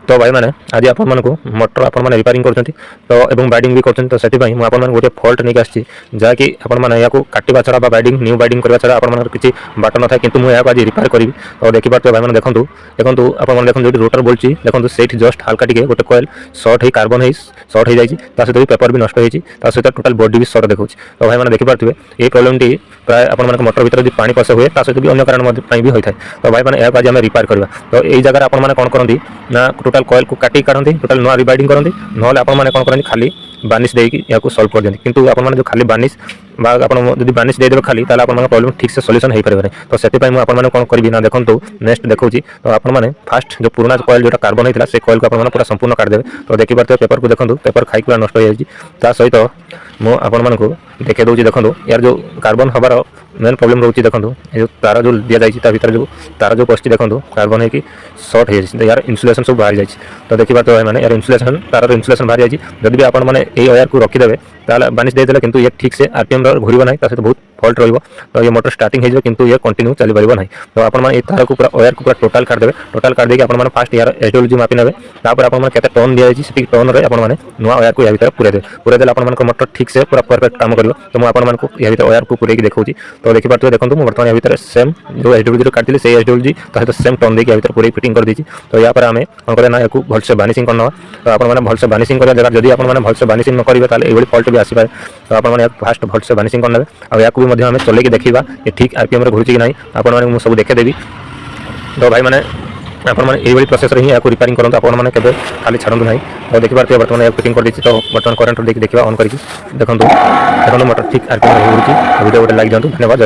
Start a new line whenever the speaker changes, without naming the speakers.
तो भाई मैंने आज आपण मानक मोटर आपण मैंने रिपेयरिंग करछंती तो एवं बाइडिंग भी करछंती तो सेति मु आपण गोटे फॉल्ट नहीं आछि जहाँकि आपण मैंने या काटिबा छड़ा बाइडिंग न्यू बाइडिंग करबा छड़ा आपण मन किछि बाट न था किंतु मु आज रिपेयर करी तो देखि पारते भाई मैंने देखंतु देखंतु आपण मन देखंतु जो रोटर बोलची देखंतु सेठी जस्ट हल्का टिके गोटे कॉइल शॉर्ट हे कार्बन हे शॉर्ट हे जाइछि ता सहित पेपर भी नष्ट हेछि ता सहित टोटल बॉडी भी शॉर्ट देखौछि तो भाई मैंने देखि पारथिबे ए प्रॉब्लम टी प्राय आपण मन मोटर भीतर जो पानी पस हुए ता सहित भी अन्य कारण भी होय थाय तो भाई मैंने आज आम रिपेयर करबा तो एई जगह आपण मैंने कोन करंती ना टोटल कॉइल को काटी काढंती टोटल नुआ रिबाइडिंग करंती नहले आपण मैंने कोन करंती खाली बार्निश देकी याको सॉल्व कर देंती किंतु आपण मैंने जो खाली बार्निश बा आपण जदी बार्निश दे देबे खाली ताला आपण मन प्रॉब्लम ठीक से सॉल्यूशन हे परबे तो सेति पय मु आपण मैंने कोन करबी ना देखंतु नेक्स्ट देखौची तो आपण मैंने फास्ट जो पुराना कॉइल जोटा कार्बन हेतिला से कॉइल को आपण मैंने पूरा संपूर्ण काट देबे तो देखि परते पेपर को देखंतु पेपर खाई पूरा नष्ट हो जायछि ता सहित मु आपण मन को देखे दउची देखंतु यार जो कार्बन हबार मेन प्रॉब्लम रोची देखंतु ए जो तार जो दिया जायछि ता भीतर जो तार जो पस्टी देखंतु कार्बन हे कि शॉर्ट हे जायछि यार इन्सुलेशन सब बाहर जायछि तो देखि परते भाई माने यार इन्सुलेशन तार इन्सुलेशन बाहर जायछि जदी भी आपण माने ए वायर को रखि देबे ताला बानिश दे देले किंतु ये ठीक से आरपीएम घुरिबो नाही ता से बहुत फॉल्ट रहिबो तो ये मोटर स्टार्टिंग हे जो किंतु ये कंटिन्यू चली परिबो नाही तो आपण माने ए तार को पूरा वायर को पूरा टोटल काट देबे टोटल काट देके आपण माने फास्ट यार एसडब्ल्यूजी मापि नेबे तापर आपण माने केते टन दिया जायछि सेति टन रे आपण माने नुवा वायर को या भीतर पुरे देले आपण माने मोटर ठीक से पूरा परफेक्ट काम करिवो तो मु आपण माने को या भीतर वायर को पुरे की देखौछि तो देखि पारतो देखंतु मु वर्तमान या भीतर सेम जो एसडब्ल्यूजी रो काटिले से एसडब्ल्यूजी तो हेतो सेम टन देके या भीतर पुरे फिटिंग कर दिछि तो या पर हमें कोन करे ना याकू भल से बार्निशिंग करना तो आपण माने भल से बार्निशिंग करे जगह जदी आपण माने भल से बार्निशिंग न करिवे ताले एबोली फॉल्ट भी आसी पाए तो आपण माने फास्ट भल से बार्निशिंग करना आ याकू भी मध्ये हमें चले के देखिबा ये ठीक आरपीएम रे घुरुछि कि नाही आपण माने मु सब देखे देबी तो भाई माने आपण माने एबोली प्रोसेस रे ही याकू रिपेयरिंग करंत आपण माने केबे खाली छाडंतु नाही तो देखि पारते वर्तमान या फिटिंग कर दिछि तो वर्तमान करंट देख देखिबा ऑन करिकि देखंतु मोटर ठीक आरपीएम रे घुरुछि वीडियो गोटे लाइक दियंतु धन्यवाद।